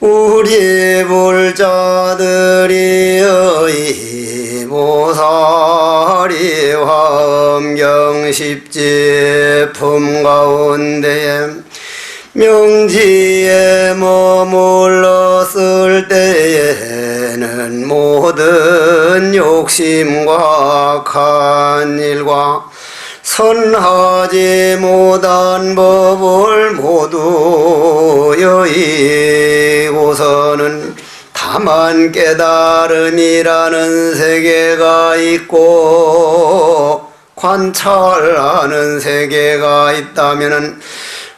우리 불자들이 모사리 화엄경 십지품 가운데 명지에 머물렀을 때에는 모든 욕심과 악한 일과 선하지 못한 법을 모두 여의고서는 다만 깨달음이라는 세계가 있고 관찰하는 세계가 있다면은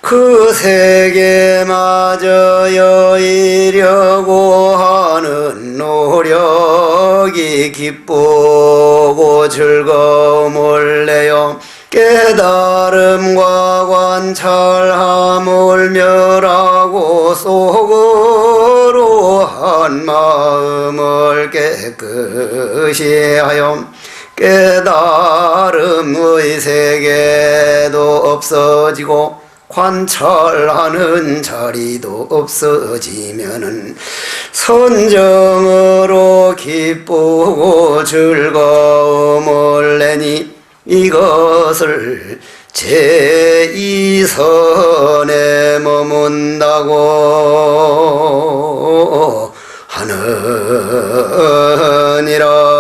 그 세계마저 여의려고 하는 노력이 기쁘고 즐거움을 내요 깨달음과 관찰함을 멸하고 속으로 한 마음을 깨끗이 하여 깨달음의 세계도 없어지고 관찰하는 자리도 없어지면은 선정으로 기쁘고 즐거움을 내니 이것을 제2선에 머문다고 하느니라.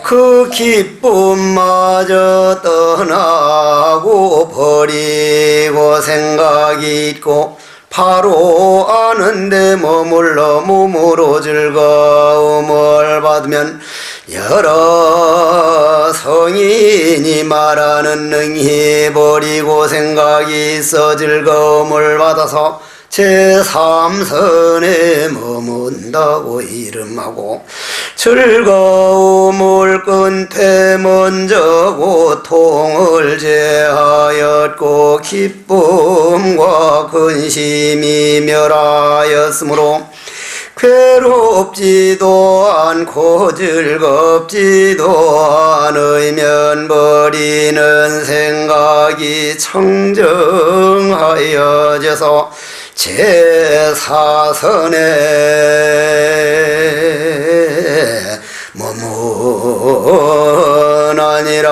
그 기쁨마저 떠나고 버리고 생각이 있고 바로 아는데 머물러 몸으로 즐거움을 받으면 여러 성인이 말하는 능히 버리고 생각이 있어 즐거움을 받아서 제3선에 머문다고 이름하고 즐거움을 끊되 먼저 고통을 제하였고 기쁨과 근심이 멸하였으므로 괴롭지도 않고 즐겁지도 않으면 버리는 생각이 청정하여져서 제4선에 머무나니라.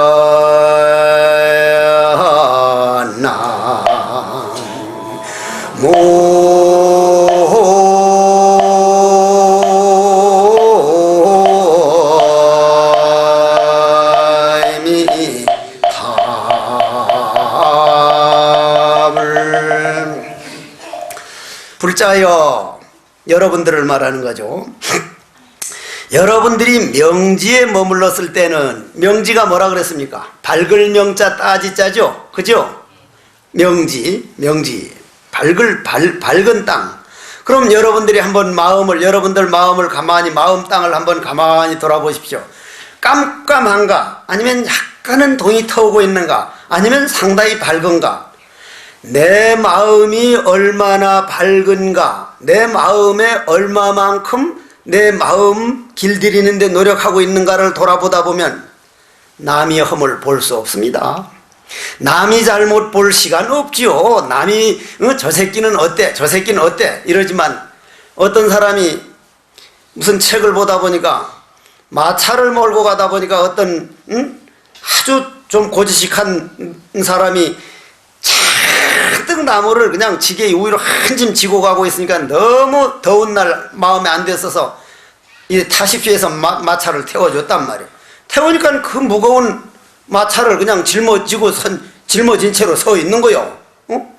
불자여, 여러분들을 말하는 거죠. 여러분들이 명지에 머물렀을 때는 명지가 뭐라 그랬습니까? 밝을 명자 따지자죠, 그죠? 명지 밝은 땅. 그럼 여러분들이 한번 여러분들 마음을 가만히 마음 땅을 한번 가만히 돌아보십시오. 깜깜한가? 아니면 약간은 동이 터오고 있는가? 아니면 상당히 밝은가? 내 마음이 얼마나 밝은가, 내 마음에 얼마만큼 내 마음 길들이는데 노력하고 있는가를 돌아보다 보면 남이 험을 볼 수 없습니다. 남이 잘못 볼 시간 없지요. 남이 저 새끼는 어때, 저 새끼는 어때 이러지만 어떤 사람이 무슨 책을 보다 보니까 마차를 몰고 가다 보니까 어떤 아주 좀 고지식한 사람이 잔뜩 나무를 그냥 지게 위로 한 짐 지고 가고 있으니까 너무 더운 날 마음에 안 됐어서 이 타십시오 해서 마차를 태워줬단 말이에요. 태우니까 그 무거운 마차를 그냥 짊어진 채로 서 있는 거요.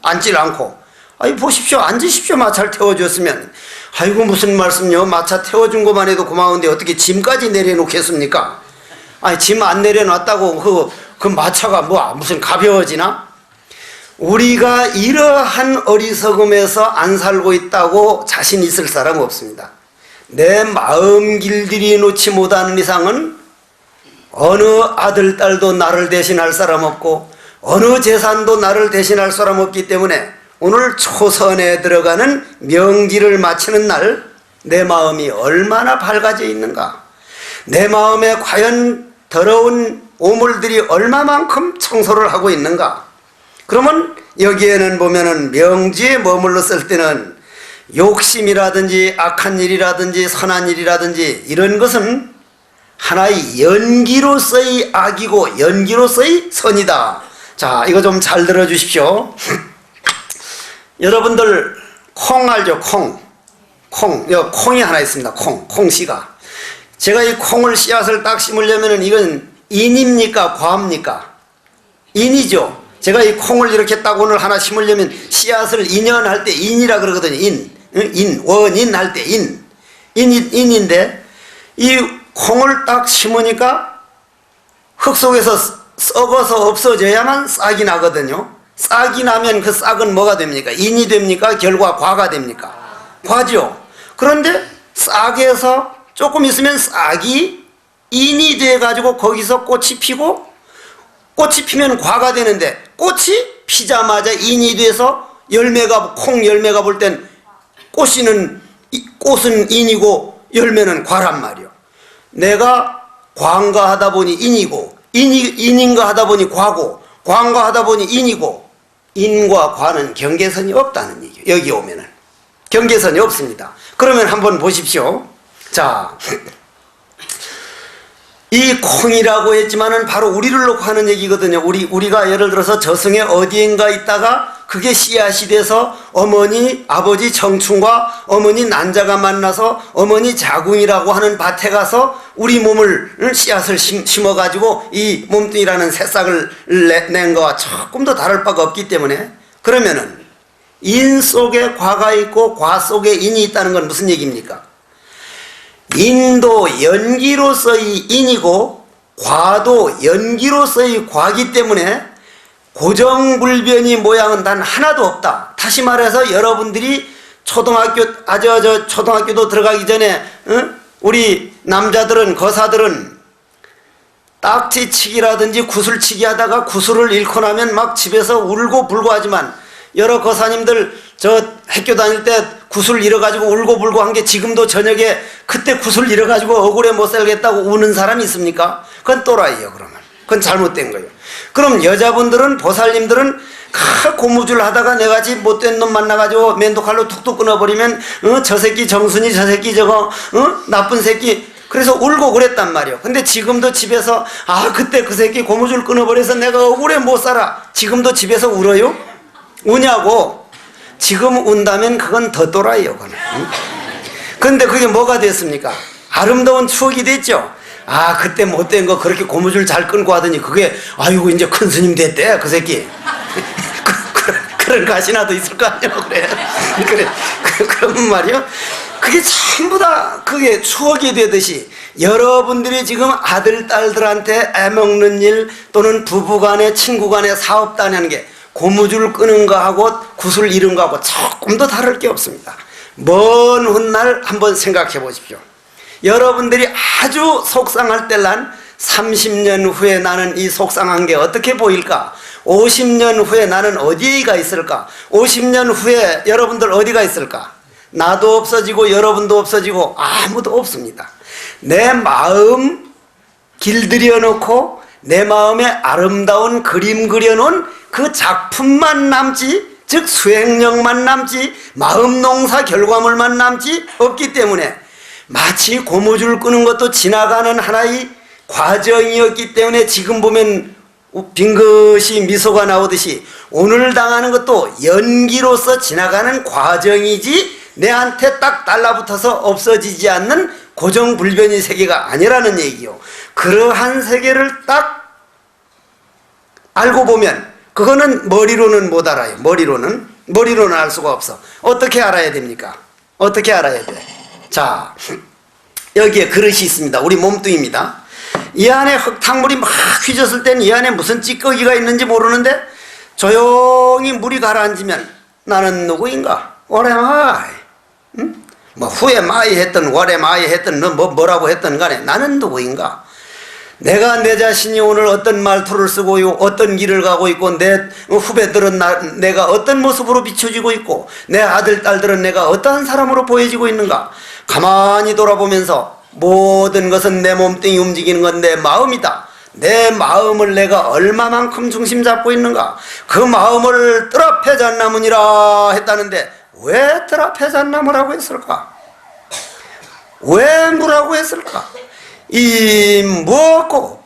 앉질 않고. 아이 보십시오, 앉으십시오. 마차를 태워줬으면. 아이고 무슨 말씀요, 마차 태워준 것만 해도 고마운데 어떻게 짐까지 내려놓겠습니까? 아니 짐 안 내려놨다고 그 마차가 무슨 가벼워지나? 우리가 이러한 어리석음에서 안 살고 있다고 자신 있을 사람 없습니다. 내 마음 길들이 놓지 못하는 이상은 어느 아들, 딸도 나를 대신할 사람 없고 어느 재산도 나를 대신할 사람 없기 때문에 오늘 초선에 들어가는 명지를 마치는 날 내 마음이 얼마나 밝아져 있는가, 내 마음에 과연 더러운 오물들이 얼마만큼 청소를 하고 있는가. 그러면 여기에는 보면은 명지에 머물렀을 때는 욕심이라든지 악한 일이라든지 선한 일이라든지 이런 것은 하나의 연기로서의 악이고 연기로서의 선이다. 자, 이거 좀 잘 들어주십시오. 여러분들 콩 알죠? 콩이 하나 있습니다. 콩씨가. 제가 이 콩을 씨앗을 딱 심으려면은 이건 인입니까? 과입니까? 인이죠. 제가 이 콩을 이렇게 딱 오늘 하나 심으려면 씨앗을 인연할 때 인이라 그러거든요. 원인 할 때 인인데 이 콩을 딱 심으니까 흙 속에서 썩어서 없어져야만 싹이 나거든요. 싹이 나면 그 싹은 뭐가 됩니까? 인이 됩니까? 결과 과가 됩니까? 과죠. 그런데 싹에서 조금 있으면 싹이 인이 돼가지고 거기서 꽃이 피고, 꽃이 피면 과가 되는데 꽃이 피자마자 인이 돼서 열매가, 콩 열매가 볼 땐 꽃은 인이고 열매는 과란 말이요. 내가 과인가 하다 보니 인이고, 인인가 하다 보니 과고, 과인가 하다 보니 인이고, 인과 과는 경계선이 없다는 얘기예요. 여기 오면은 경계선이 없습니다. 그러면 한번 보십시오. 자, 이 콩이라고 했지만은 바로 우리를 놓고 하는 얘기거든요. 우리가 예를 들어서 저승에 어디인가 있다가 그게 씨앗이 돼서 어머니, 아버지 청춘과 어머니 난자가 만나서 어머니 자궁이라고 하는 밭에 가서 우리 몸을 씨앗을 심어가지고 이 몸뚱이라는 새싹을 낸 거와 조금도 다를 바가 없기 때문에, 그러면은 인 속에 과가 있고 과 속에 인이 있다는 건 무슨 얘기입니까? 인도 연기로서의 인이고 과도 연기로서의 과기 때문에 고정불변이 모양은 단 하나도 없다. 다시 말해서 여러분들이 초등학교도 들어가기 전에 우리 남자들은, 거사들은 딱지치기라든지 구슬치기 하다가 구슬을 잃고 나면 막 집에서 울고 불고 하지만, 여러 거사님들 저 학교 다닐 때 구슬 잃어가지고 울고 불고 한 게 지금도 저녁에 그때 구슬 잃어가지고 억울해 못 살겠다고 우는 사람이 있습니까? 그건 또라이예요. 그러면 그건 잘못된 거예요. 그럼 여자분들은, 보살님들은 고무줄 하다가 내같이 못된 놈 만나가지고 맨도칼로 툭툭 끊어버리면 저 새끼 정순이, 저 새끼 저거 나쁜 새끼, 그래서 울고 그랬단 말이에요. 근데 지금도 집에서 그때 그 새끼 고무줄 끊어버려서 내가 억울해 못 살아, 지금도 집에서 울어요? 우냐고. 지금 운다면 그건 더 또라이요. 그런데 그게 뭐가 됐습니까? 아름다운 추억이 됐죠. 그때 못된 거 그렇게 고무줄 잘 끊고 하더니 그게 아이고 이제 큰 스님 됐대 그 새끼. 그런 가시나도 있을 거 아니에요. 그래 그러면 말이요, 그게 전부 다 그게 추억이 되듯이 여러분들이 지금 아들 딸들한테 애먹는 일 또는 부부간에 친구간에 사업다니는 게 고무줄 끄는 거하고 구슬 잃은 거하고 조금도 다를 게 없습니다. 먼 훗날 한번 생각해 보십시오. 여러분들이 아주 속상할 때란 30년 후에 나는 이 속상한 게 어떻게 보일까? 50년 후에 나는 어디가 있을까? 50년 후에 여러분들 어디가 있을까? 나도 없어지고 여러분도 없어지고 아무도 없습니다. 내 마음 길들여 놓고 내 마음에 아름다운 그림 그려놓은 그 작품만 남지, 즉 수행력만 남지, 마음 농사 결과물만 남지 없기 때문에 마치 고무줄 끄는 것도 지나가는 하나의 과정이었기 때문에 지금 보면 빙긋이 미소가 나오듯이 오늘 당하는 것도 연기로서 지나가는 과정이지 내한테 딱 달라붙어서 없어지지 않는 고정불변의 세계가 아니라는 얘기요. 그러한 세계를 딱 알고 보면 그거는 머리로는 못 알아요. 머리로는 알 수가 없어. 어떻게 알아야 됩니까? 어떻게 알아야 돼? 자, 여기에 그릇이 있습니다. 우리 몸뚱입니다. 이 안에 흙탕물이 막 휘졌을 때는 이 안에 무슨 찌꺼기가 있는지 모르는데 조용히 물이 가라앉으면 나는 누구인가? 오래마이. 뭐 후에 마이 했던 오래마이 했던 뭐라고 했던 간에 나는 누구인가? 내가 내 자신이 오늘 어떤 말투를 쓰고 어떤 길을 가고 있고 내 후배들은 내가 어떤 모습으로 비춰지고 있고 내 아들 딸들은 내가 어떠한 사람으로 보여지고 있는가 가만히 돌아보면서 모든 것은 내 몸뚱이 움직이는 건 내 마음이다. 내 마음을 내가 얼마만큼 중심 잡고 있는가. 그 마음을 뜰 앞에 잣나무니라 했다는데 왜 뜰 앞에 잣나무라고 했을까? 왜 무라고 했을까? 이 무엇고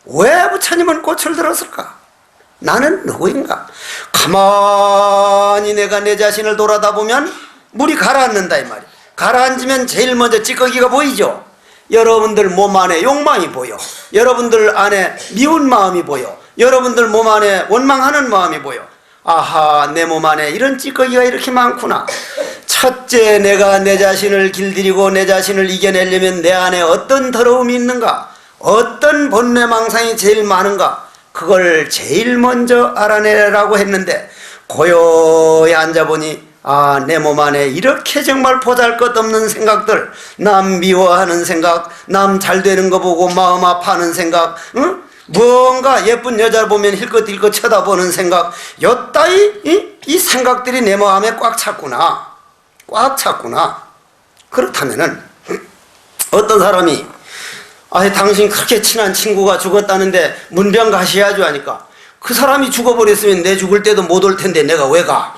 왜 부처님은 꽃을 들었을까? 나는 누구인가? 가만히 내가 내 자신을 돌아다 보면 물이 가라앉는다 이 말이야. 가라앉으면 제일 먼저 찌꺼기가 보이죠. 여러분들 몸 안에 욕망이 보여. 여러분들 안에 미운 마음이 보여. 여러분들 몸 안에 원망하는 마음이 보여. 아하, 내 몸 안에 이런 찌꺼기가 이렇게 많구나. 첫째, 내가 내 자신을 길들이고 내 자신을 이겨내려면 내 안에 어떤 더러움이 있는가, 어떤 본뇌망상이 제일 많은가, 그걸 제일 먼저 알아내라고 했는데 고요히 앉아보니 아, 내 몸 안에 이렇게 정말 보잘것없는 생각들, 남 미워하는 생각, 남 잘되는 거 보고 마음 아파하는 생각, 응? 무언가 예쁜 여자를 보면 힐끗힐끗 쳐다보는 생각, 요따위 이 생각들이 내 마음에 꽉 찼구나. 꽉 찼구나. 그렇다면은 어떤 사람이 아, 당신 그렇게 친한 친구가 죽었다는데 문병 가셔야죠 하니까 그 사람이 죽어버렸으면 내 죽을 때도 못 올 텐데 내가 왜 가?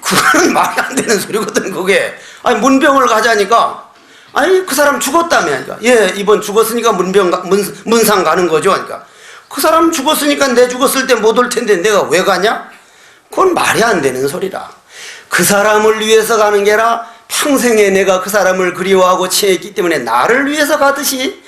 그거는 말이 안 되는 소리거든 그게. 아니 문병을 가자니까 아니 그 사람 죽었다며. 그러니까 예, 이번 죽었으니까 문상 가는 거죠. 그러니까 그 사람 죽었으니까 내 죽었을 때 못 올 텐데 내가 왜 가냐? 그건 말이 안 되는 소리라. 그 사람을 위해서 가는 게 아니라 평생에 내가 그 사람을 그리워하고 친했기 때문에 나를 위해서 가듯이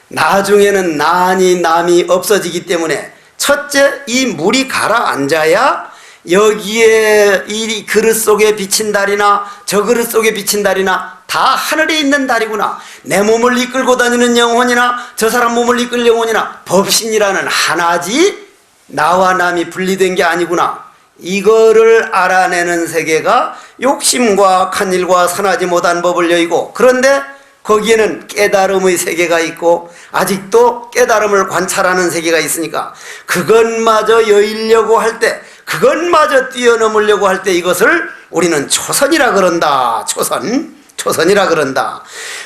나중에는 남이 없어지기 때문에 첫째 이 물이 가라앉아야 여기에 이 그릇 속에 비친 달이나 저 그릇 속에 비친 달이나 다 하늘에 있는 달이구나. 내 몸을 이끌고 다니는 영혼이나 저 사람 몸을 이끌 영혼이나 법신이라는 하나지 나와 남이 분리된 게 아니구나. 이거를 알아내는 세계가 욕심과 간일과 선하지 못한 법을 여의고, 그런데 거기에는 깨달음의 세계가 있고 아직도 깨달음을 관찰하는 세계가 있으니까 그것마저 여의려고 할 때, 그것마저 뛰어넘으려고 할 때 이것을 우리는 초선이라 그런다. 초선이라 그런다.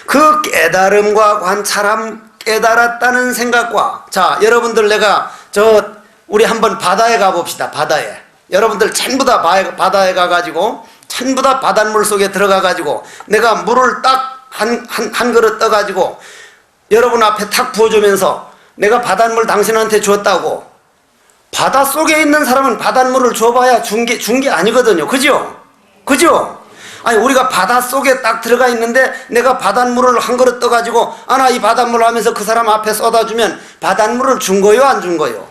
그 깨달음과 관찰함, 깨달았다는 생각과, 자 여러분들 내가 우리 한번 바다에 가봅시다. 바다에 여러분들 전부 다 바다에 가가지고 전부 다 바닷물 속에 들어가가지고 내가 물을 딱 한 그릇 떠가지고 여러분 앞에 탁 부어주면서 내가 바닷물 당신한테 줬다고, 바닷속에 있는 사람은 바닷물을 줘봐야 준 게 아니거든요. 그죠? 아니 우리가 바닷속에 딱 들어가 있는데 내가 바닷물을 한 그릇 떠가지고 아나 이 바닷물 하면서 그 사람 앞에 쏟아주면 바닷물을 준 거요 안 준 거요?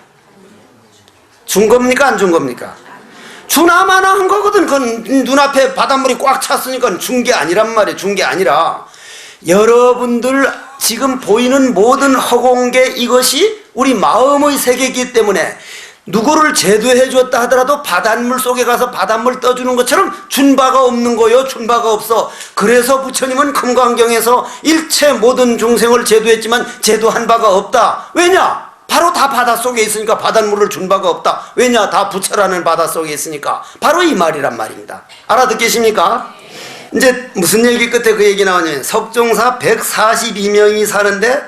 준 겁니까 안 준 겁니까? 주나마나 한 거거든. 그건 눈앞에 바닷물이 꽉 찼으니까 준 게 아니란 말이에요. 준 게 아니라 여러분들 지금 보이는 모든 허공계 이것이 우리 마음의 세계이기 때문에 누구를 제도해 줬다 하더라도 바닷물 속에 가서 바닷물 떠주는 것처럼 준 바가 없는 거요. 준 바가 없어. 그래서 부처님은 금강경에서 일체 모든 중생을 제도했지만 제도한 바가 없다. 왜냐? 바로 다 바닷속에 있으니까 바닷물을 준 바가 없다. 왜냐? 다 부처라는 바닷속에 있으니까. 바로 이 말이란 말입니다. 알아듣겠습니까? 이제 무슨 얘기 끝에 그 얘기 나오냐면 석종사 142명이 사는데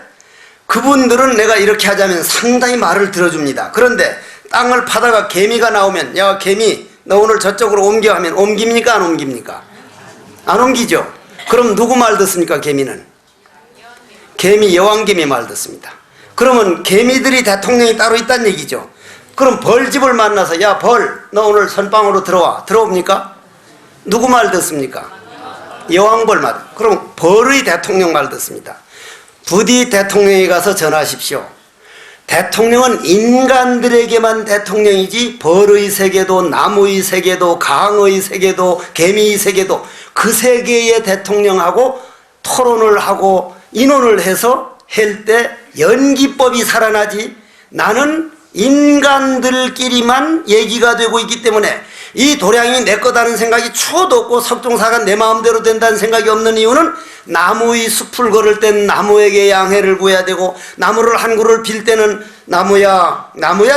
그분들은 내가 이렇게 하자면 상당히 말을 들어줍니다. 그런데 땅을 파다가 개미가 나오면 야 개미 너 오늘 저쪽으로 옮겨 하면 옮깁니까 안 옮깁니까? 안 옮기죠. 그럼 누구 말 듣습니까? 개미는 개미 여왕개미 말 듣습니다. 그러면 개미들이 대통령이 따로 있다는 얘기죠. 그럼 벌집을 만나서 야 벌 너 오늘 선방으로 들어옵니까? 누구 말 듣습니까? 여왕벌 말. 그럼 벌의 대통령 말 듣습니다. 부디 대통령에 가서 전하십시오. 대통령은 인간들에게만 대통령이지 벌의 세계도 나무의 세계도 강의 세계도 개미의 세계도 그 세계의 대통령하고 토론을 하고 인원을 해서 할 때 연기법이 살아나지 나는 인간들끼리만 얘기가 되고 있기 때문에 이 도량이 내 거다는 생각이 추워도 없고 석종사가 내 마음대로 된다는 생각이 없는 이유는 나무의 숲을 걸을 땐 나무에게 양해를 구해야 되고, 나무를 한 그루를 빌 때는 나무야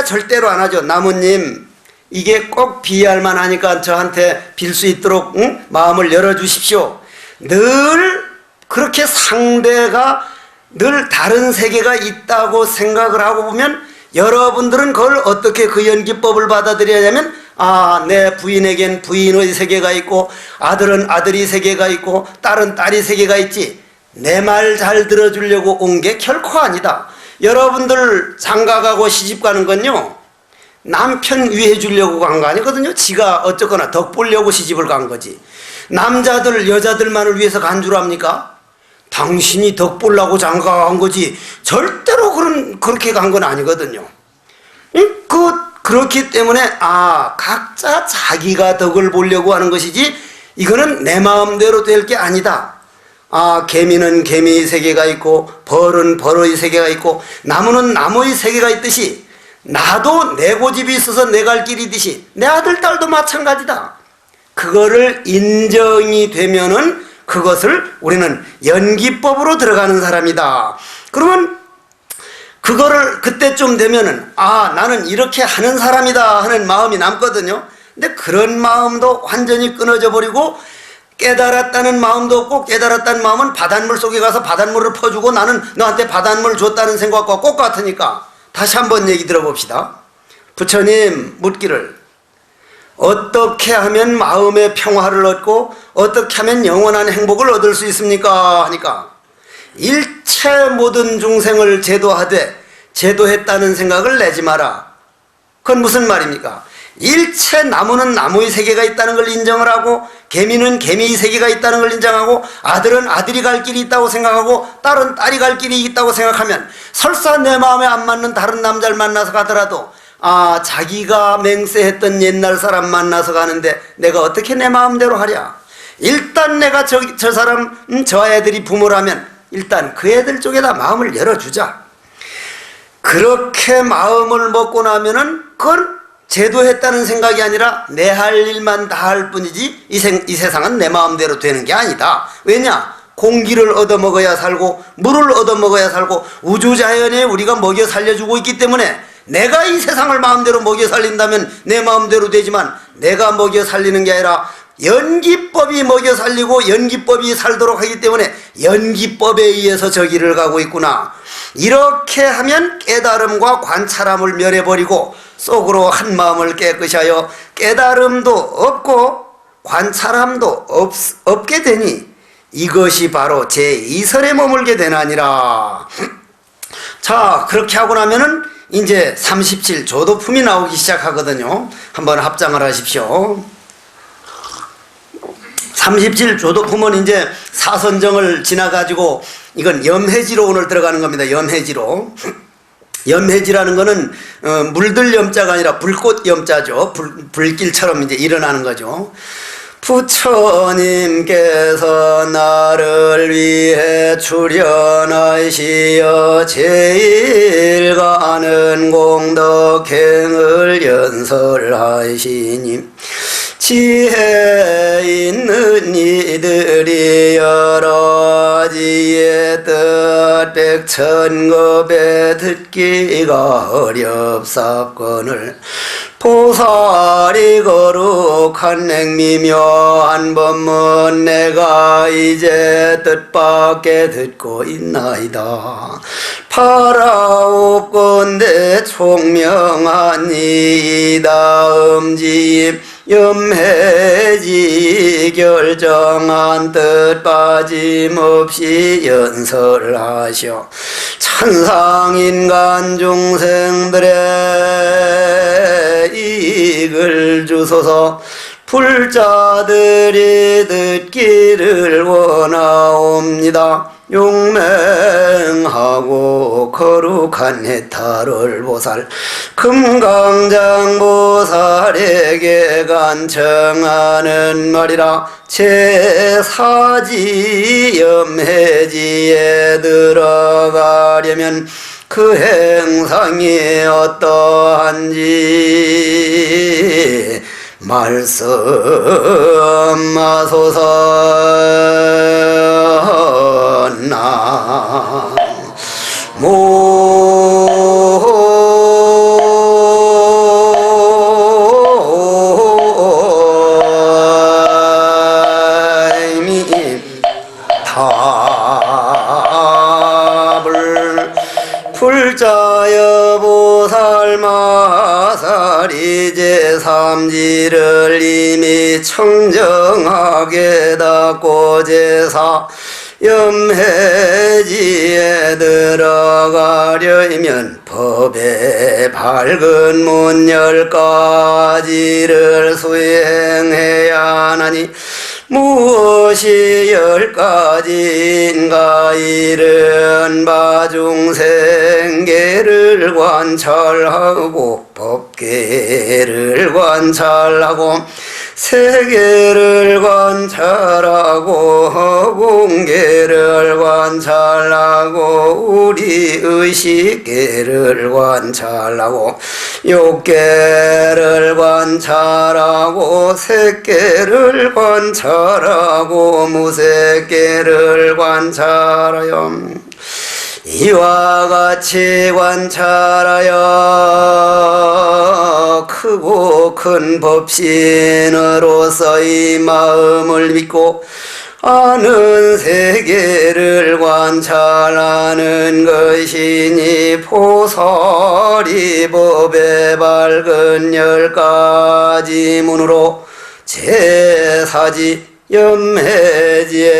절대로 안 하죠. 나무님, 이게 꼭 비할 만하니까 저한테 빌 수 있도록 마음을 열어주십시오. 늘 그렇게 상대가 늘 다른 세계가 있다고 생각을 하고 보면, 여러분들은 그걸 어떻게 그 연기법을 받아들여야 하냐면, 내 부인에겐 부인의 세계가 있고, 아들은 아들이 세계가 있고, 딸은 딸이 세계가 있지, 내 말 잘 들어주려고 온 게 결코 아니다. 여러분들 장가가고 시집가는 건요, 남편 위해 주려고 간 거 아니거든요. 지가 어쨌거나 덕 보려고 시집을 간 거지. 남자들 여자들만을 위해서 간 줄 압니까? 당신이 덕 보려고 장가간 거지 절대로 그렇게 간 건 아니거든요. 그렇기 때문에 각자 자기가 덕을 보려고 하는 것이지, 이거는 내 마음대로 될 게 아니다. 개미는 개미의 세계가 있고, 벌은 벌의 세계가 있고, 나무는 나무의 세계가 있듯이, 나도 내 고집이 있어서 내 갈 길이듯이 내 아들 딸도 마찬가지다. 그거를 인정이 되면은 그것을 우리는 연기법으로 들어가는 사람이다. 그러면 그거를 그때쯤 되면은 나는 이렇게 하는 사람이다 하는 마음이 남거든요. 근데 그런 마음도 완전히 끊어져 버리고, 깨달았다는 마음도 없고, 깨달았다는 마음은 바닷물 속에 가서 바닷물을 퍼주고 나는 너한테 바닷물 줬다는 생각과 똑같으니까. 다시 한번 얘기 들어봅시다. 부처님 묻기를, 어떻게 하면 마음의 평화를 얻고 어떻게 하면 영원한 행복을 얻을 수 있습니까? 하니까, 일체 모든 중생을 제도하되 제도했다는 생각을 내지 마라. 그건 무슨 말입니까? 일체 나무는 나무의 세계가 있다는 걸 인정을 하고, 개미는 개미의 세계가 있다는 걸 인정하고, 아들은 아들이 갈 길이 있다고 생각하고, 딸은 딸이 갈 길이 있다고 생각하면, 설사 내 마음에 안 맞는 다른 남자를 만나서 가더라도 자기가 맹세했던 옛날 사람 만나서 가는데 내가 어떻게 내 마음대로 하랴. 일단 내가 저 사람 저 애들이 부모라면 일단 그 애들 쪽에다 마음을 열어주자. 그렇게 마음을 먹고 나면은 그건 제도했다는 생각이 아니라 내 할 일만 다 할 뿐이지 이 세상은 내 마음대로 되는 게 아니다. 왜냐? 공기를 얻어먹어야 살고 물을 얻어먹어야 살고 우주자연에 우리가 먹여 살려주고 있기 때문에, 내가 이 세상을 마음대로 먹여 살린다면 내 마음대로 되지만, 내가 먹여 살리는 게 아니라 연기법이 먹여 살리고 연기법이 살도록 하기 때문에 연기법에 의해서 저 길을 가고 있구나. 이렇게 하면 깨달음과 관찰함을 멸해버리고 속으로 한 마음을 깨끗이 하여 깨달음도 없고 관찰함도 없게 되니, 이것이 바로 제2설에 머물게 되나니라. 자, 그렇게 하고 나면은 이제 37 조도품이 나오기 시작하거든요. 한번 합장을 하십시오. 37 조도품은 이제 사선정을 지나가지고, 이건 염해지로 오늘 들어가는 겁니다. 염해지로. 염해지라는 거는 물들 염자가 아니라 불꽃 염자죠. 불길처럼 이제 일어나는 거죠. 부처님께서 나를 위해 출연하시어 제일 가는 공덕행을 연설하시니, 지혜 있는 이들이 여러 지의 뜻 백천겁에 듣기가 어렵사건을, 보살이 거룩한 냉미묘한 법문 내가 이제 뜻밖에 듣고 있나이다. 파라옵건대 총명한 이 다음지 염해지 결정한 뜻 빠짐없이 연설하셔 천상인간 중생들의 이익을 주소서. 불자들이 듣기를 원하옵니다. 용맹하고 거룩한 해탈을 보살 금강장보살에게 간청하는 말이라. 제4지 염해지에 들어가려면 그 행상이 어떠한지 말씀하소서. 나무입답을 불자여 보살마사리 제3지를 이미 청정하게 닫고 제사 염해지에 들어가려면 법의 밝은 문 10가지를 수행해야 하나니 무엇이 10가지인가 이른 바중생계를 관찰하고 법계를 관찰하고 세계를 관찰하고 허공계를 관찰하고 우리 의식계를 관찰하고 욕계를 관찰하고 색계를 관찰하고 무색계를 관찰하여 이와 같이 관찰하여 크고 큰 법신으로서 이 마음을 믿고 아는 세계를 관찰하는 것이니 보살이 법의 밝은 10가지 문으로 제사지 염해지에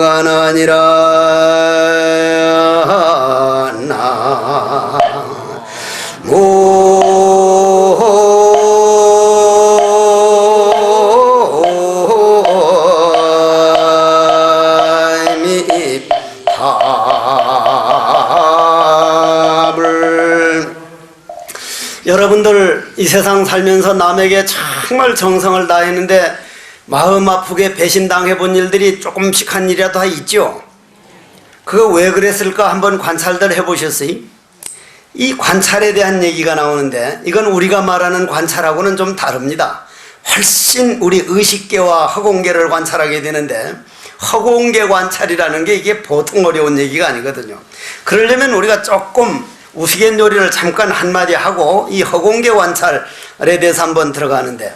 들어가느니라. 나무입답을 여러분들 이 세상 살면서 남에게 정말 정성을 다했는데 마음 아프게 배신당해 본 일들이 조금씩 한 일이라도 다 있죠. 그거 왜 그랬을까 한번 관찰들 해보셨어요? 이 관찰에 대한 얘기가 나오는데 이건 우리가 말하는 관찰하고는 좀 다릅니다. 훨씬 우리 의식계와 허공계를 관찰하게 되는데 허공계 관찰이라는 게 이게 보통 어려운 얘기가 아니거든요. 그러려면 우리가 조금 우스갯요리를 잠깐 한마디 하고 이 허공계 관찰에 대해서 한번 들어가는데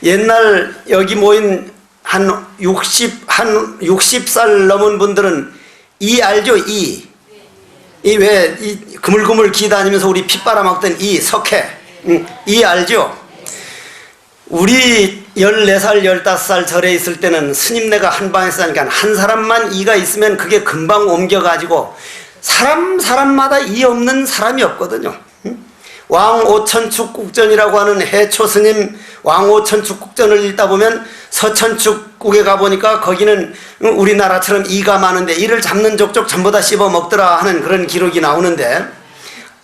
옛날 여기 모인 한 60살 넘은 분들은 이 알죠? 이 왜 이 그물그물 기 다니면서 우리 피 빨아먹던 이 석회 이 알죠? 우리 14살 15살 절에 있을 때는 스님네가 한 방에서 하니까 한 사람만 이가 있으면 그게 금방 옮겨가지고 사람마다 이 없는 사람이 없거든요. 왕오천축국전이라고 하는 해초 스님 왕오천축국전을 읽다 보면 서천축국에 가보니까 거기는 우리나라처럼 이가 많은데 이를 잡는 족족 전부 다 씹어 먹더라 하는 그런 기록이 나오는데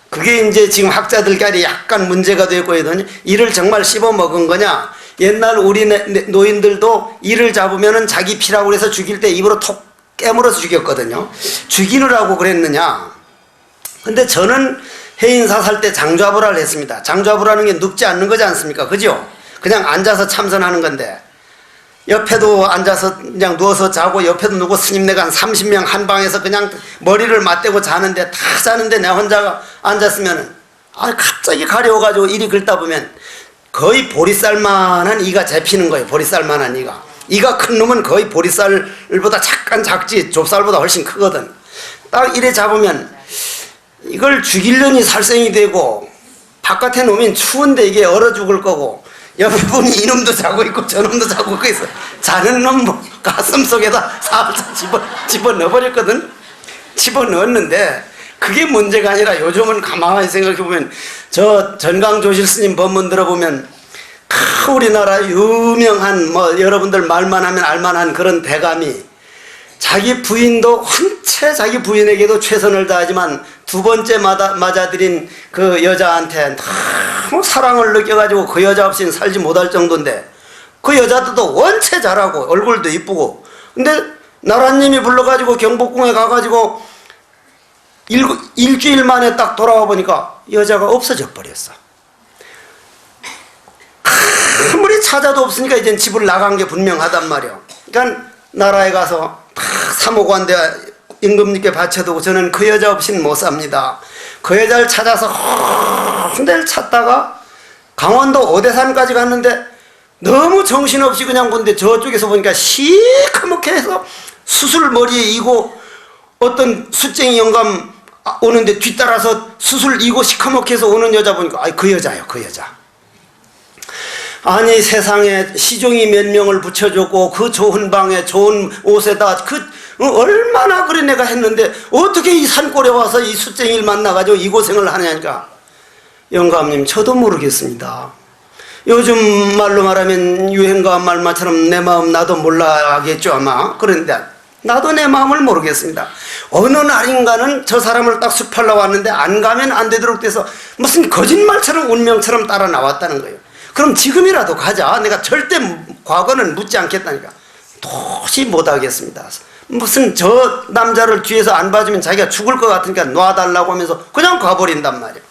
그게 이제 지금 학자들끼리 약간 문제가 되고 있거든요. 이를 정말 씹어 먹은 거냐? 옛날 우리 노인들도 이를 잡으면은 자기 피라고 해서 죽일 때 입으로 톡 깨물어서 죽였거든요. 죽이느라고 그랬느냐? 근데 저는 해인사 살 때 장좌불화를 했습니다. 장좌불화는 게 눕지 않는 거지 않습니까? 그죠? 그냥 앉아서 참선하는 건데 옆에도 앉아서 그냥 누워서 자고 옆에도 누구 스님네가 한 30명 한 방에서 그냥 머리를 맞대고 자는데 다 자는데 내 혼자 앉았으면은 갑자기 가려워가지고 이리 긁다 보면 거의 보리쌀만한 이가 잡히는 거예요. 보리쌀만한 이가. 이가 큰 놈은 거의 보리쌀보다 잠깐 작지 좁쌀보다 훨씬 크거든. 딱 이래 잡으면 이걸 죽이려니 살생이 되고 바깥에 놓으면 추운데 이게 얼어 죽을 거고 옆에 보니 이놈도 자고 있고 저놈도 자고 있어. 자는 놈 가슴 속에다 살짝 집어넣어버렸거든. 집어넣었는데 그게 문제가 아니라 요즘은 가만히 생각해보면 저 전강조실 스님 법문 들어보면 우리나라 유명한 여러분들 말만 하면 알만한 그런 대감이 자기 부인도 헌체 자기 부인에게도 최선을 다하지만 두 번째 맞아들인 그 여자한테 너무 사랑을 느껴가지고 그 여자 없이는 살지 못할 정도인데 그 여자도 원체 잘하고 얼굴도 이쁘고 근데 나라님이 불러가지고 경복궁에 가가지고 일주일 만에 딱 돌아와 보니까 여자가 없어져 버렸어. 아무리 찾아도 없으니까 이젠 집을 나간 게 분명하단 말이야. 그러니까 나라에 가서 다 사모관대 임금님께 바쳐두고 저는 그 여자 없이는 못 삽니다. 그 여자를 찾아서 혼대를 찾다가 강원도 오대산까지 갔는데 너무 정신없이 그냥 본데 저쪽에서 보니까 시커멓게 해서 수술 머리에 이고 어떤 숫쟁이 영감 오는데 뒤따라서 수술 이고 시커멓게 해서 오는 여자 보니까 아이 그 여자요, 그 여자. 아니 세상에 시종이 몇 명을 붙여줬고 그 좋은 방에 좋은 옷에다 얼마나 그래 내가 했는데 어떻게 이 산골에 와서 이 숫쟁이를 만나가지고 이 고생을 하냐니까. 영감님 저도 모르겠습니다. 요즘 말로 말하면 유행가 말마처럼 내 마음 나도 몰라 하겠죠 아마. 그런데 나도 내 마음을 모르겠습니다. 어느 날인가는 저 사람을 딱 숲하러 왔는데 안 가면 안 되도록 돼서 무슨 거짓말처럼 운명처럼 따라 나왔다는 거예요. 그럼 지금이라도 가자. 내가 절대 과거는 묻지 않겠다니까. 도저히 못하겠습니다. 무슨 저 남자를 뒤에서 안 봐주면 자기가 죽을 것 같으니까 놔달라고 하면서 그냥 가버린단 말이에요.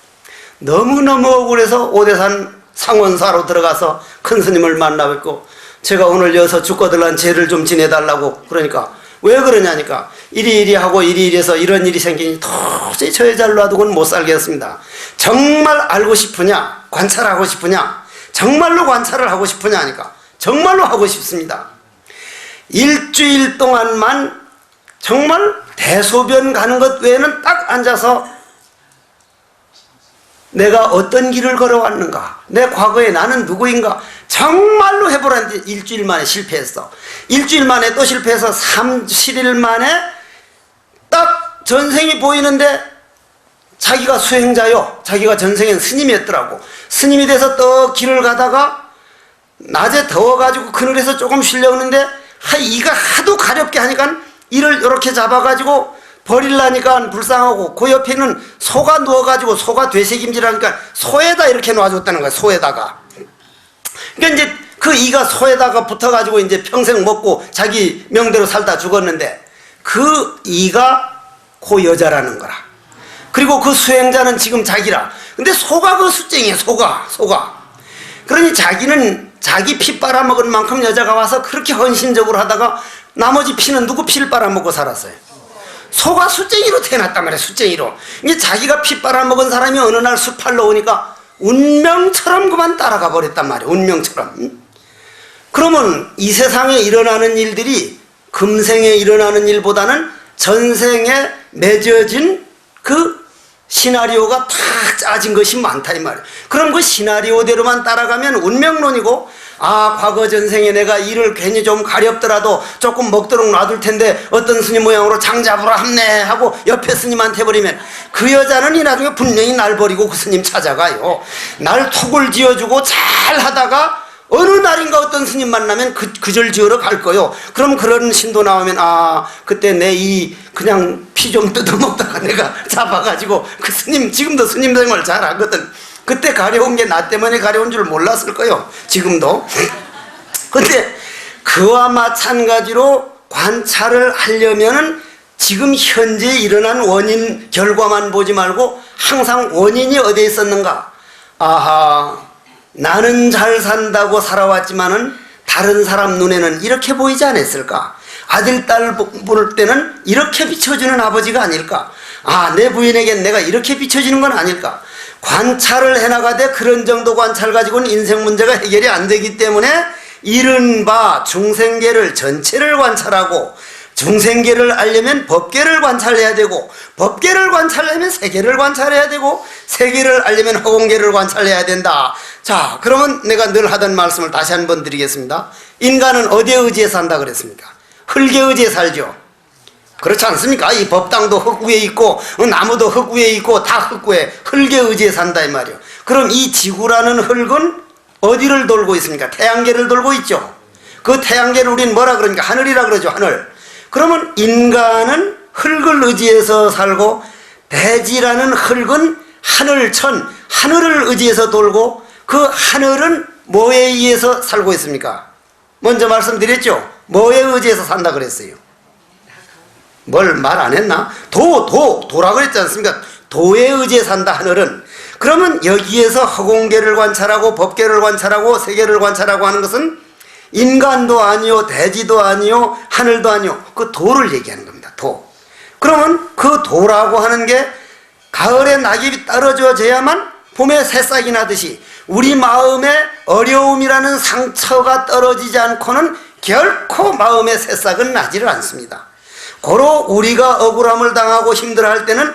너무너무 억울해서 오대산 상원사로 들어가서 큰 스님을 만나 뵙고 제가 오늘 여기서 죽거들란 죄를 좀 지내달라고. 그러니까 왜 그러냐니까 이리 하고 이리 해서 이런 일이 생기니 도저히 저 여자를 놔두고는 못 살겠습니다. 정말 알고 싶으냐, 관찰하고 싶으냐, 정말로 관찰을 하고 싶으냐 하니까 정말로 하고 싶습니다. 일주일 동안만 정말 대소변 가는 것 외에는 딱 앉아서 내가 어떤 길을 걸어왔는가, 내 과거에 나는 누구인가 정말로 해보라는데 일주일 만에 실패했어. 일주일 만에 또 실패해서 7일 만에 딱 전생이 보이는데 자기가 수행자요, 자기가 전생엔 스님이었더라고. 스님이 돼서 또 길을 가다가 낮에 더워가지고 그늘에서 조금 쉬려는데 이가 하도 가렵게 하니까 이를 이렇게 잡아가지고 버리려니까 불쌍하고 그 옆에는 소가 누워가지고 소가 되새김질하니까 소에다 이렇게 놔줬다는 거야. 소에다가. 그러니까 이제 그 이가 소에다가 붙어가지고 이제 평생 먹고 자기 명대로 살다 죽었는데 그 이가 그 여자라는 거라. 그리고 그 수행자는 지금 자기라. 근데 소가 그 숫쟁이야. 소가. 그러니 자기는 자기 피 빨아먹은 만큼 여자가 와서 그렇게 헌신적으로 하다가 나머지 피는 누구 피를 빨아먹고 살았어요? 소가 숫쟁이로 태어났단 말이야. 숫쟁이로. 이게 자기가 피 빨아먹은 사람이 어느 날 숲팔러 오니까 운명처럼 그만 따라가 버렸단 말이야. 운명처럼. 그러면 이 세상에 일어나는 일들이 금생에 일어나는 일보다는 전생에 맺어진 그 시나리오가 다 짜진 것이 많다 이 말이야. 그럼 그 시나리오대로만 따라가면 운명론이고, 아 과거 전생에 내가 이를 괜히 좀 가렵더라도 조금 먹도록 놔둘 텐데 어떤 스님 모양으로 장잡으라 함네 하고 옆에 스님한테 버리면 그 여자는 이 나중에 분명히 날 버리고 그 스님 찾아가요. 날 톡을 지어주고 잘 하다가 어느 날인가 어떤 스님 만나면 그절 지으러 갈 거요. 그럼 그런 신도 나오면 아 그때 내 이 그냥 피 좀 뜯어먹다가 내가 잡아가지고 그 스님 지금도 스님 생활 잘하거든. 그때 가려운 게 나 때문에 가려운 줄 몰랐을 거요. 지금도. 근데 그와 마찬가지로 관찰을 하려면은 지금 현재 일어난 원인 결과만 보지 말고 항상 원인이 어디에 있었는가. 아하, 나는 잘 산다고 살아왔지만은 다른 사람 눈에는 이렇게 보이지 않았을까? 아들, 딸 볼 때는 이렇게 비춰주는 아버지가 아닐까? 아, 내 부인에겐 내가 이렇게 비춰지는 건 아닐까? 관찰을 해나가되 그런 정도 관찰 가지고는 인생 문제가 해결이 안 되기 때문에 이른바 중생계를 전체를 관찰하고, 중생계를 알려면 법계를 관찰해야 되고, 법계를 관찰하려면 세계를 관찰해야 되고, 세계를 알려면 허공계를 관찰해야 된다. 자, 그러면 내가 늘 하던 말씀을 다시 한번 드리겠습니다. 인간은 어디에 의지해 산다 그랬습니까? 흙에 의지해 살죠. 그렇지 않습니까? 이 법당도 흙 위에 있고 나무도 흙 위에 있고 다 흙 위에, 흙에 의지해 산다 이 말이에요. 그럼 이 지구라는 흙은 어디를 돌고 있습니까? 태양계를 돌고 있죠. 그 태양계를 우리는 뭐라 그러니까 하늘이라 그러죠. 하늘. 그러면 인간은 흙을 의지해서 살고, 대지라는 흙은 하늘천, 하늘을 의지해서 돌고, 그 하늘은 뭐에 의해서 살고 있습니까? 먼저 말씀드렸죠. 뭐에 의지해서 산다 그랬어요? 뭘 말 안 했나? 도라고 그랬지 않습니까? 도에 의지해 산다 하늘은. 그러면 여기에서 허공계를 관찰하고 법계를 관찰하고 세계를 관찰하고 하는 것은 인간도 아니요, 대지도 아니요, 하늘도 아니요, 그 도를 얘기하는 겁니다. 도. 그러면 그 도라고 하는 게 가을에 낙엽이 떨어져야만 봄에 새싹이 나듯이 우리 마음에 어려움이라는 상처가 떨어지지 않고는 결코 마음의 새싹은 나지를 않습니다. 고로 우리가 억울함을 당하고 힘들어할 때는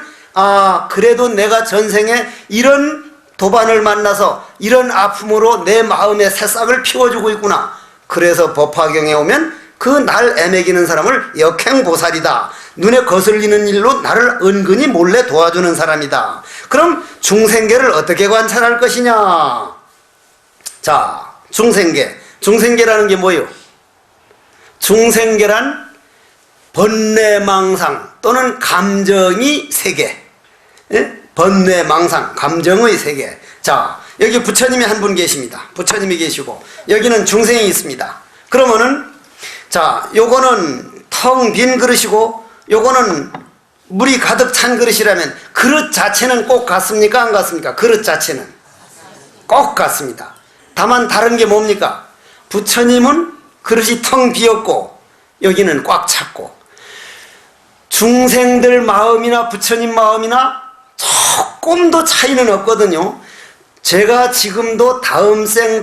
그래도 내가 전생에 이런 도반을 만나서 이런 아픔으로 내 마음의 새싹을 피워주고 있구나. 그래서 법화경에 오면 그 날 애매기는 사람을 역행보살이다. 눈에 거슬리는 일로 나를 은근히 몰래 도와주는 사람이다. 그럼 중생계를 어떻게 관찰할 것이냐? 자, 중생계라는 게 뭐예요? 중생계란 번뇌망상 또는 감정이 세계. 예? 번뇌망상, 감정의 세계. 자, 여기 부처님이 한 분 계십니다. 부처님이 계시고 여기는 중생이 있습니다. 그러면은 자, 요거는 텅 빈 그릇이고 요거는 물이 가득 찬 그릇이라면 그릇 자체는 꼭 같습니까? 안 같습니까? 그릇 자체는 꼭 같습니다. 다만 다른 게 뭡니까? 부처님은 그릇이 텅 비었고 여기는 꽉 찼고, 중생들 마음이나 부처님 마음이나 조금도 차이는 없거든요. 제가 지금도 다음 생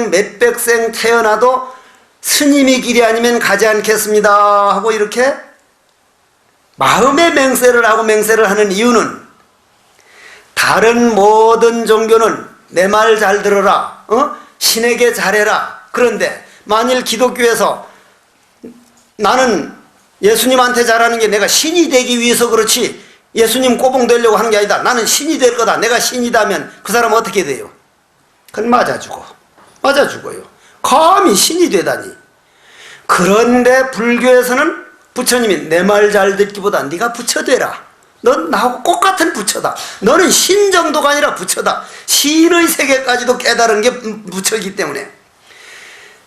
몇백 생 태어나도 스님의 길이 아니면 가지 않겠습니다 하고 이렇게 마음의 맹세를 하고 맹세를 하는 이유는, 다른 모든 종교는 내 말 잘 들어라, 신에게 잘해라. 그런데 만일 기독교에서 나는 예수님한테 잘하는 게 내가 신이 되기 위해서 그렇지 예수님 꼬봉 되려고 하는 게 아니다, 나는 신이 될 거다, 내가 신이다면 그 사람은 어떻게 돼요? 그건 맞아 죽어요. 감히 신이 되다니. 그런데 불교에서는 부처님이 내 말 잘 듣기보다 네가 부처 되라, 넌 나하고 똑같은 부처다, 너는 신 정도가 아니라 부처다, 신의 세계까지도 깨달은 게 부처이기 때문에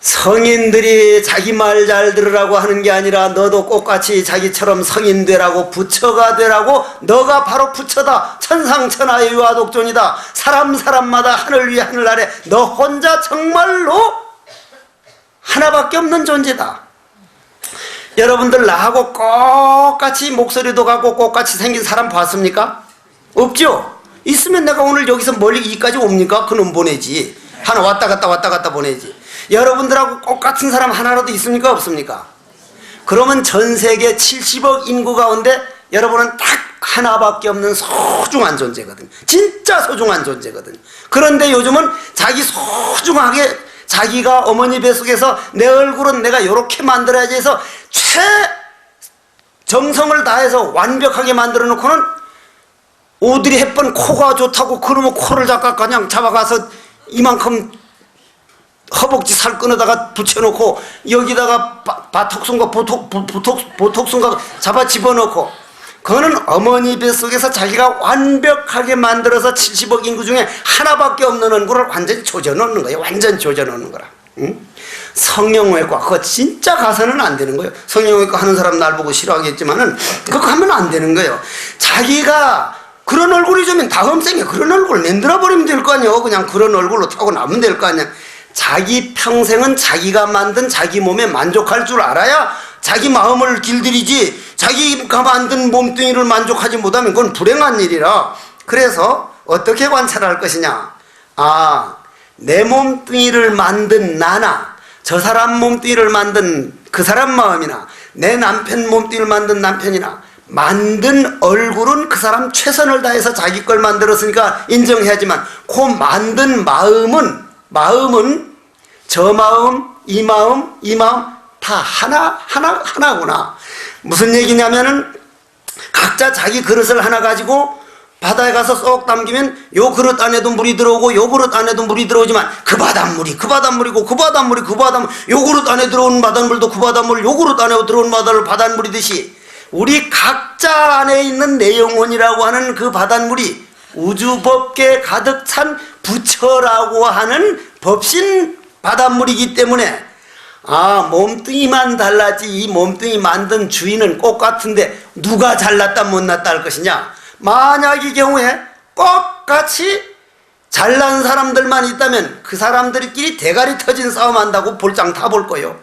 성인들이 자기 말 잘 들으라고 하는 게 아니라 너도 똑같이 자기처럼 성인 되라고, 부처가 되라고. 너가 바로 부처다. 천상천하의 유아독존이다. 사람마다 하늘 위에 하늘 아래 너 혼자 정말로 하나밖에 없는 존재다. 여러분들 나하고 똑같이 목소리도 같고 똑같이 생긴 사람 봤습니까? 없죠? 있으면 내가 오늘 여기서 멀리 이까지 옵니까? 그놈 보내지. 하나 왔다 갔다 보내지. 여러분들하고 똑같은 사람 하나라도 있습니까? 없습니까? 그러면 전 세계 70억 인구 가운데 여러분은 딱 하나밖에 없는 소중한 존재거든. 진짜 소중한 존재거든. 그런데 요즘은 자기 소중하게 자기가 어머니 뱃속에서 내 얼굴은 내가 이렇게 만들어야지 해서 최정성을 다해서 완벽하게 만들어 놓고는 오드리 헵번 코가 좋다고 그러면 코를 그냥 잡아가서 이만큼 허벅지 살 끊어다가 붙여놓고 여기다가 바톡순가 보톡순가 잡아 집어넣고, 그거는 어머니 뱃속에서 자기가 완벽하게 만들어서 70억 인구 중에 하나밖에 없는 얼굴을 완전히 조져놓는 거예요. 완전히 조져놓는 거라. 응? 성형외과 그거 진짜 가서는 안 되는 거예요. 성형외과 하는 사람 날 보고 싫어하겠지만은 그거 하면 안 되는 거예요. 자기가 그런 얼굴이면 다음 생에 그런 얼굴 만들어 버리면 될 거 아니에요. 그냥 그런 얼굴로 타고 나면 될 거 아니야. 자기 평생은 자기가 만든 자기 몸에 만족할 줄 알아야 자기 마음을 길들이지, 자기가 만든 몸뚱이를 만족하지 못하면 그건 불행한 일이라. 그래서 어떻게 관찰할 것이냐? 내 몸뚱이를 만든 나나 저 사람 몸뚱이를 만든 그 사람 마음이나 내 남편 몸뚱이를 만든 남편이나 만든 얼굴은 그 사람 최선을 다해서 자기 걸 만들었으니까 인정해야지만, 그 만든 마음은 저 마음, 이 마음 다 하나구나. 무슨 얘기냐면은 각자 자기 그릇을 하나 가지고 바다에 가서 쏙 담기면 요 그릇 안에도 물이 들어오고 요 그릇 안에도 물이 들어오지만 그 바닷물이고 요 그릇 안에 들어오는 바닷물도 그 바닷물, 요 그릇 안에 들어오는 바닷물이듯이 우리 각자 안에 있는 내 영혼이라고 하는 그 바닷물이 우주법계에 가득 찬 부처라고 하는 법신 바닷물이기 때문에 아, 몸뚱이만 달라지 이 몸뚱이 만든 주인은 똑같은데 누가 잘났다 못났다 할 것이냐? 만약 이 경우에 똑같이 잘난 사람들만 있다면 그 사람들끼리 대가리 터진 싸움 한다고 볼장 다 볼 거예요.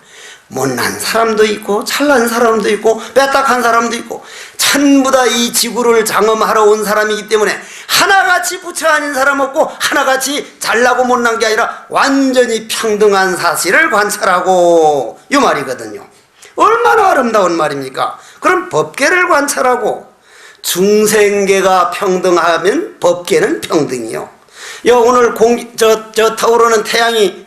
못난 사람도 있고 잘난 사람도 있고 빼딱한 사람도 있고 전부 다 이 지구를 장엄하러 온 사람이기 때문에 하나같이 부처 아닌 사람 없고 하나같이 잘나고 못난 게 아니라 완전히 평등한 사실을 관찰하고 이 말이거든요. 얼마나 아름다운 말입니까? 그럼 법계를 관찰하고 중생계가 평등하면 법계는 평등이요. 오늘 타오르는 태양이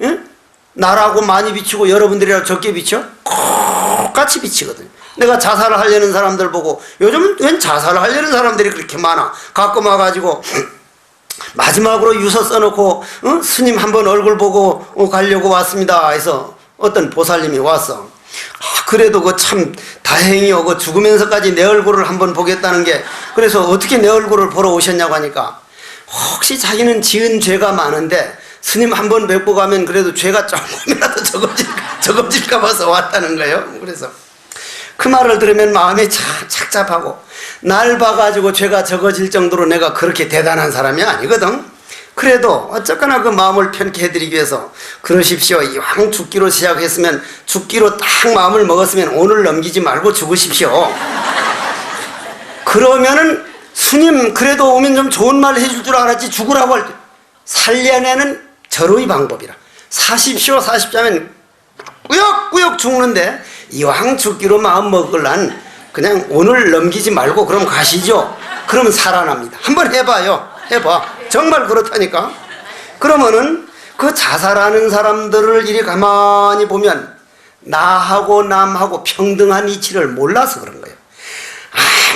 나라고 많이 비치고 여러분들이랑 적게 비쳐? 똑같이 비치거든요. 내가 자살을 하려는 사람들 보고 요즘은 웬 자살을 하려는 사람들이 그렇게 많아. 가끔 와가지고 마지막으로 유서 써놓고 스님 한번 얼굴 보고 가려고 왔습니다 해서 어떤 보살님이 왔어. 그래도 그 참 다행이요. 그 죽으면서까지 내 얼굴을 한번 보겠다는 게, 그래서 어떻게 내 얼굴을 보러 오셨냐고 하니까 혹시 자기는 지은 죄가 많은데 스님 한번 뵙고 가면 그래도 죄가 조금이라도 적어질까 봐서 왔다는 거예요. 그래서 그 말을 들으면 마음이 착잡하고, 날 봐가지고 죄가 적어질 정도로 내가 그렇게 대단한 사람이 아니거든. 그래도 어쨌거나 그 마음을 편케 해드리기 위해서 그러십시오. 이왕 죽기로 시작했으면 죽기로 딱 마음을 먹었으면 오늘 넘기지 말고 죽으십시오. 그러면은 스님 그래도 오면 좀 좋은 말 해줄 줄 알았지 죽으라고 할 때 살려내는 절호의 방법이라. 사십시오 사십자면 꾸역꾸역 죽는데 이왕 죽기로 마음 먹을란 그냥 오늘 넘기지 말고 그럼 가시죠. 그러면 살아납니다. 한번 해봐요. 해봐. 정말 그렇다니까. 그러면은 그 자살하는 사람들을 이리 가만히 보면 나하고 남하고 평등한 이치를 몰라서 그런 거예요.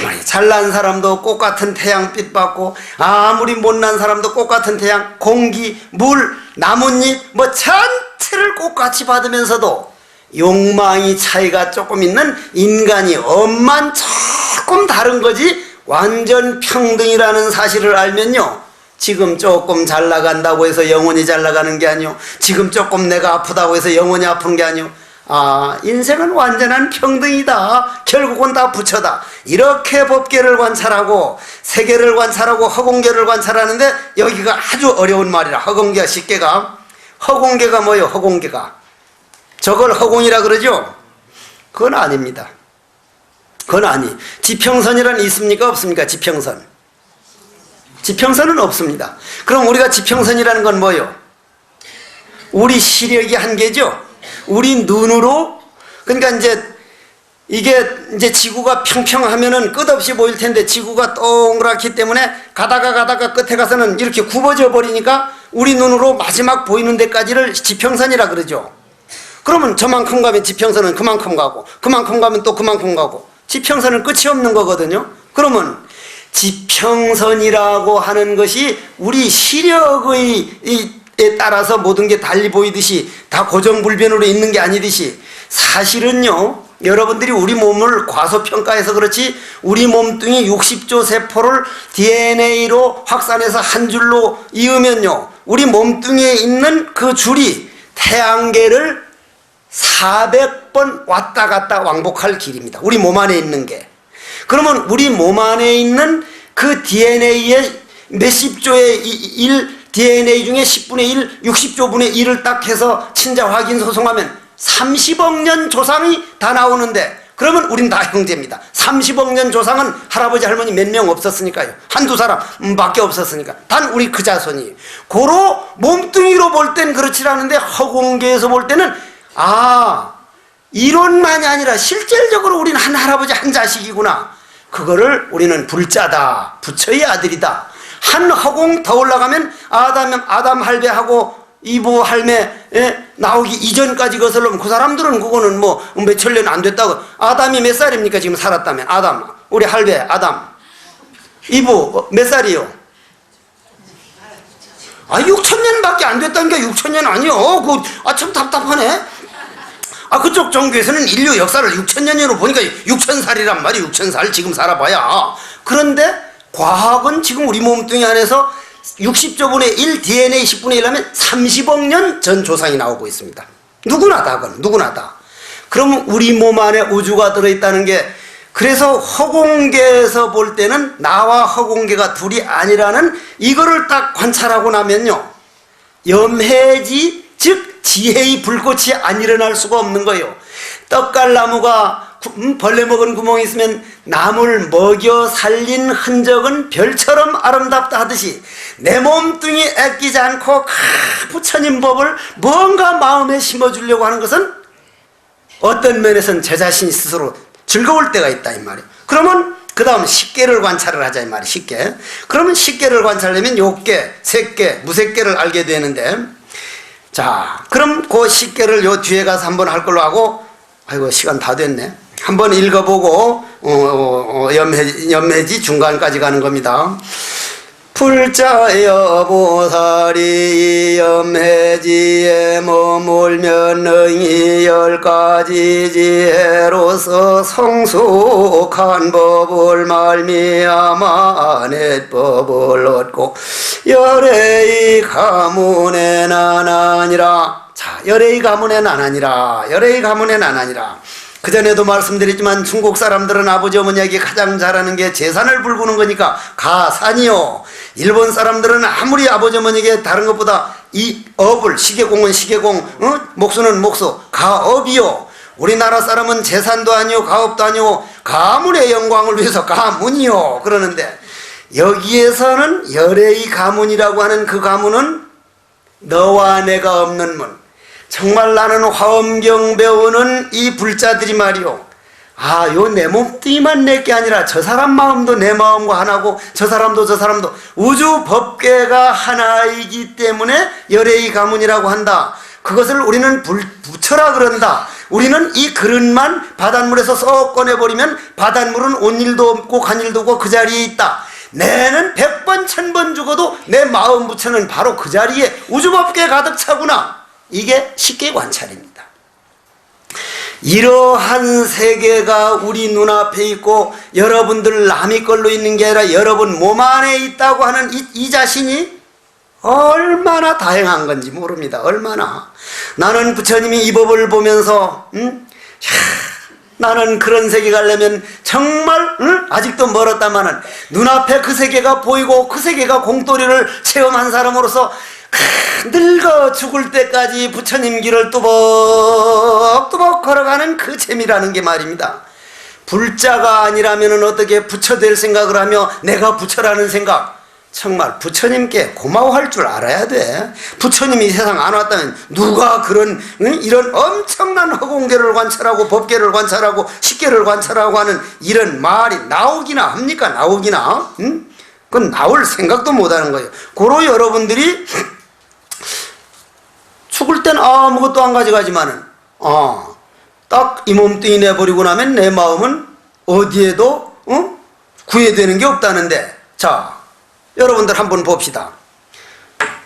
아무리 잘난 사람도 꽃같은 태양빛 받고 아무리 못난 사람도 꽃같은 태양, 공기, 물, 나뭇잎 뭐 전체를 꽃같이 받으면서도 욕망이 차이가 조금 있는 인간이 엄만 조금 다른 거지 완전 평등이라는 사실을 알면요, 지금 조금 잘 나간다고 해서 영원히 잘 나가는 게 아니요, 지금 조금 내가 아프다고 해서 영원히 아픈 게 아니요, 인생은 완전한 평등이다, 결국은 다 부처다, 이렇게 법계를 관찰하고 세계를 관찰하고 허공계를 관찰하는데 여기가 아주 어려운 말이라. 허공계 쉽게가 허공계가 뭐예요? 허공계가 저걸 허공이라 그러죠? 그건 아닙니다. 그건 아니. 지평선이란 있습니까? 없습니까? 지평선. 지평선은 없습니다. 그럼 우리가 지평선이라는 건 뭐예요? 우리 시력이 한계죠? 우리 눈으로, 그러니까 이게 지구가 평평하면은 끝없이 보일 텐데 지구가 동그랗기 때문에 가다가 끝에 가서는 이렇게 굽어져 버리니까 우리 눈으로 마지막 보이는 데까지를 지평선이라 그러죠. 그러면 저만큼 가면 지평선은 그만큼 가고 그만큼 가면 또 그만큼 가고 지평선은 끝이 없는 거거든요. 그러면 지평선이라고 하는 것이 우리 시력에 따라서 모든 게 달리 보이듯이 다 고정불변으로 있는 게 아니듯이 사실은요, 여러분들이 우리 몸을 과소평가해서 그렇지 우리 몸뚱이 60조 세포를 DNA로 확산해서 한 줄로 이으면요, 우리 몸뚱이에 있는 그 줄이 태양계를 400번 왔다 갔다 왕복할 길입니다. 우리 몸 안에 있는 게. 그러면 우리 몸 안에 있는 그 DNA의 몇십 조의 1, DNA 중에 10분의 1, 60조분의 1을 딱 해서 친자 확인 소송하면 30억 년 조상이 다 나오는데, 그러면 우린 다 형제입니다. 30억 년 조상은 할아버지 할머니 몇 명 없었으니까요. 한두 사람 밖에 없었으니까 단 우리 그 자손이. 고로 몸뚱이로 볼 땐 그렇지 않은데 허공계에서 볼 때는 이론만이 아니라 실질적으로 우리는 한 할아버지 한 자식이구나. 그거를 우리는 불자다, 부처의 아들이다. 한 허공 더 올라가면 아담 할배하고 이부 할매 나오기 이전까지 거슬러면 그 사람들은 그거는 뭐 몇천 년 안 됐다고. 아담이 몇 살입니까 지금 살았다면? 아담, 우리 할배 아담, 이부 몇 살이요? 6,000년밖에 안 됐다니까. 6,000년 아니요. 참 답답하네. 그쪽 종교에서는 인류 역사를 6,000년으로 보니까 6,000살이란 말이 6,000살 지금 살아봐야. 그런데 과학은 지금 우리 몸뚱이 안에서 60조분의 1 DNA 10분의 1 하면 30억 년 전 조상이 나오고 있습니다. 누구나 다 그건 누구나 다. 그러면 우리 몸 안에 우주가 들어있다는 게, 그래서 허공계에서 볼 때는 나와 허공계가 둘이 아니라는 이거를 딱 관찰하고 나면요, 염해지 즉 지혜의 불꽃이 안 일어날 수가 없는 거예요. 떡갈나무가 벌레 먹은 구멍이 있으면 나무를 먹여 살린 흔적은 별처럼 아름답다 하듯이 내 몸뚱이 애끼지 않고 부처님 법을 뭔가 마음에 심어주려고 하는 것은 어떤 면에서는 제 자신이 스스로 즐거울 때가 있다 이 말이에요. 그러면 그 다음 식계를 관찰을 하자 이 말이에요. 식계. 그러면 식계를 관찰하려면 욕계, 색계, 무색계를 알게 되는데, 자 그럼 그 식계를 요 뒤에 가서 한번 할 걸로 하고, 아이고 시간 다 됐네. 한번 읽어보고 염해지 중간까지 가는 겁니다. 불자여 보살이 염해지에 머물면 능히 10가지 지혜로서 성숙한 법을 말미암아 넷법을 얻고 열애의 가문에 나나니라. 자, 열애의 가문에 나나니라. 열애의 가문에 나나니라. 그전에도 말씀드렸지만 중국 사람들은 아버지 어머니에게 가장 잘하는 게 재산을 불구는 거니까 가산이요. 일본 사람들은 아무리 아버지 어머니에게 다른 것보다 이 업을, 시계공은 시계공, 목수는 목수, 가업이요. 우리나라 사람은 재산도 아니요 가업도 아니요 가문의 영광을 위해서 가문이요 그러는데, 여기에서는 열애의 가문이라고 하는 그 가문은 너와 내가 없는 문. 정말 나는 화엄경 배우는 이 불자들이 말이요, 아, 요 내 몸뚱이만 내게 아니라 저 사람 마음도 내 마음과 하나고 저 사람도 저 사람도 우주 법계가 하나이기 때문에 열애의 가문이라고 한다. 그것을 우리는 부처라 그런다. 우리는 이 그릇만 바닷물에서 쏙 꺼내버리면 바닷물은 온 일도 없고 간 일도 없고 그 자리에 있다. 내는 100번 1000번 죽어도 내 마음 부처는 바로 그 자리에 우주법계 가득 차구나. 이게 식계 관찰입니다. 이러한 세계가 우리 눈앞에 있고 여러분들 남의 걸로 있는 게 아니라 여러분 몸 안에 있다고 하는 이 자신이 얼마나 다행한 건지 모릅니다. 얼마나. 나는 부처님이 이 법을 보면서 나는 그런 세계 가려면 정말 아직도 멀었다마는 눈앞에 그 세계가 보이고 그 세계가 공돌이를 체험한 사람으로서 늙어 죽을 때까지 부처님 길을 뚜벅뚜벅 걸어가는 그 재미라는 게 말입니다. 불자가 아니라면 어떻게 부처 될 생각을 하며 내가 부처라는 생각, 정말 부처님께 고마워할 줄 알아야 돼. 부처님이 세상 안 왔다면 누가 그런 이런 엄청난 허공계를 관찰하고 법계를 관찰하고 식계를 관찰하고 하는 이런 말이 나오기나 합니까? 나오기나? 그건 나올 생각도 못하는 거예요. 고로 여러분들이 죽을 땐 아무것도 안 가져가지만은 딱 이 몸뚱이 내버리고 나면 내 마음은 어디에도 구애되는 게 없다는데, 자 여러분들 한번 봅시다.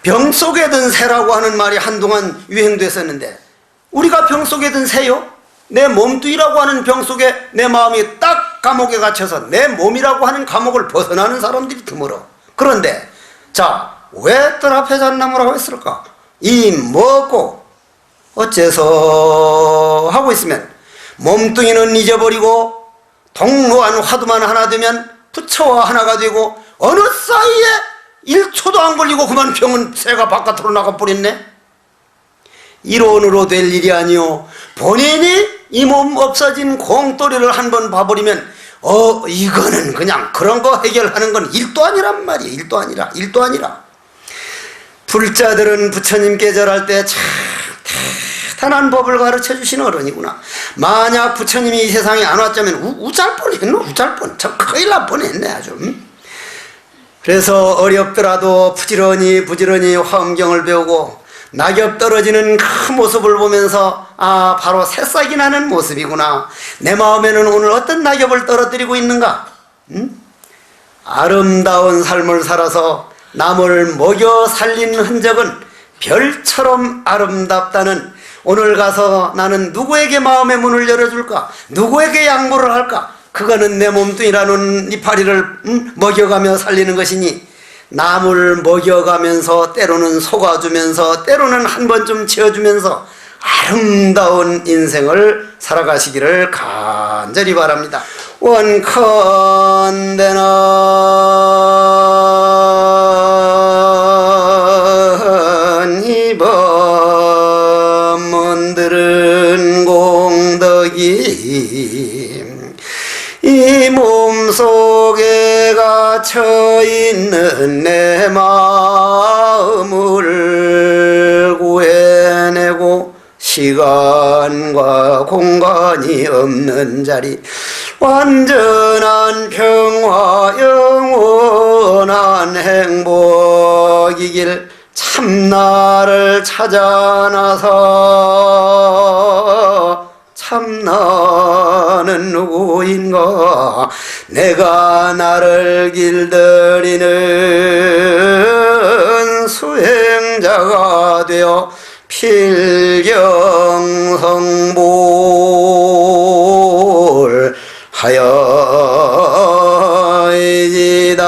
병 속에 든 새라고 하는 말이 한동안 유행됐었는데, 우리가 병 속에 든 새요? 내 몸뚱이라고 하는 병 속에 내 마음이 딱 감옥에 갇혀서 내 몸이라고 하는 감옥을 벗어나는 사람들이 드물어. 그런데 자 왜 뜰 앞에 잣나무라고 했을까? 이 먹고 어째서 하고 있으면 몸뚱이는 잊어버리고 동로한 화두만 하나 되면 부처와 하나가 되고 어느 사이에 1초도 안 걸리고 그만 병은 새가 바깥으로 나가버렸네. 이론으로 될 일이 아니오. 본인이 이 몸 없어진 공돌이를 한번 봐버리면 이거는 그냥 그런 거 해결하는 건 일도 아니란 말이에요. 일도 아니라. 불자들은 부처님께 절할 때 참 대단한 법을 가르쳐 주신 어른이구나. 만약 부처님이 이 세상에 안 왔자면 우잘 뻔했노. 우잘 뻔. 저 큰일 날 뻔했네 아주. 그래서 어렵더라도 부지런히 화엄경을 배우고 낙엽 떨어지는 그 모습을 보면서 바로 새싹이 나는 모습이구나. 내 마음에는 오늘 어떤 낙엽을 떨어뜨리고 있는가? 아름다운 삶을 살아서 남을 먹여 살린 흔적은 별처럼 아름답다는, 오늘 가서 나는 누구에게 마음의 문을 열어줄까? 누구에게 양보를 할까? 그거는 내 몸뚱이라는 이파리를 먹여가며 살리는 것이니, 남을 먹여가면서 때로는 속아주면서 때로는 한 번쯤 치워주면서 아름다운 인생을 살아가시기를 간절히 바랍니다. 원컨대는 이번 문들은 공덕이 이 몸속에 갇혀있는 내 마음을 구해내고 시간과 공간이 없는 자리 완전한 평화 영원한 행복이길 참나를 찾아 나서 참나는 누구인가 내가 나를 길들이는 수행자가 되어 필경성불 하여이지다.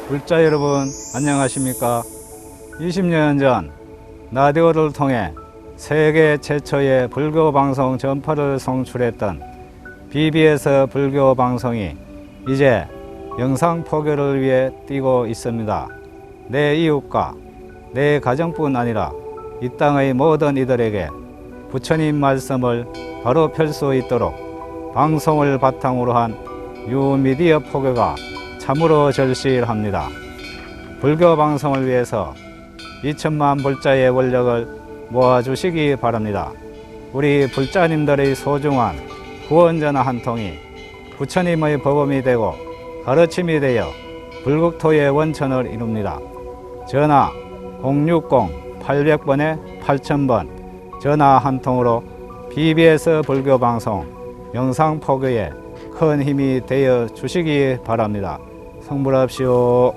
불자 여러분 안녕하십니까? 20년 전 라디오를 통해 세계 최초의 불교 방송 전파를 송출했던 BBS 불교 방송이 이제 영상 포교를 위해 뛰고 있습니다. 내 이웃과 내 가정뿐 아니라 이 땅의 모든 이들에게 부처님 말씀을 바로 펼 수 있도록 방송을 바탕으로 한 뉴미디어 포교가 참으로 절실합니다. 불교 방송을 위해서 2천만 불자의 원력을 모아주시기 바랍니다. 우리 불자님들의 소중한 후원전화 한 통이 부처님의 법음이 되고 가르침이 되어 불국토의 원천을 이룹니다. 전화 060-800번에 8000번 전화 한 통으로 BBS 불교 방송 영상 포교에 큰 힘이 되어 주시기 바랍니다. 성불합시오.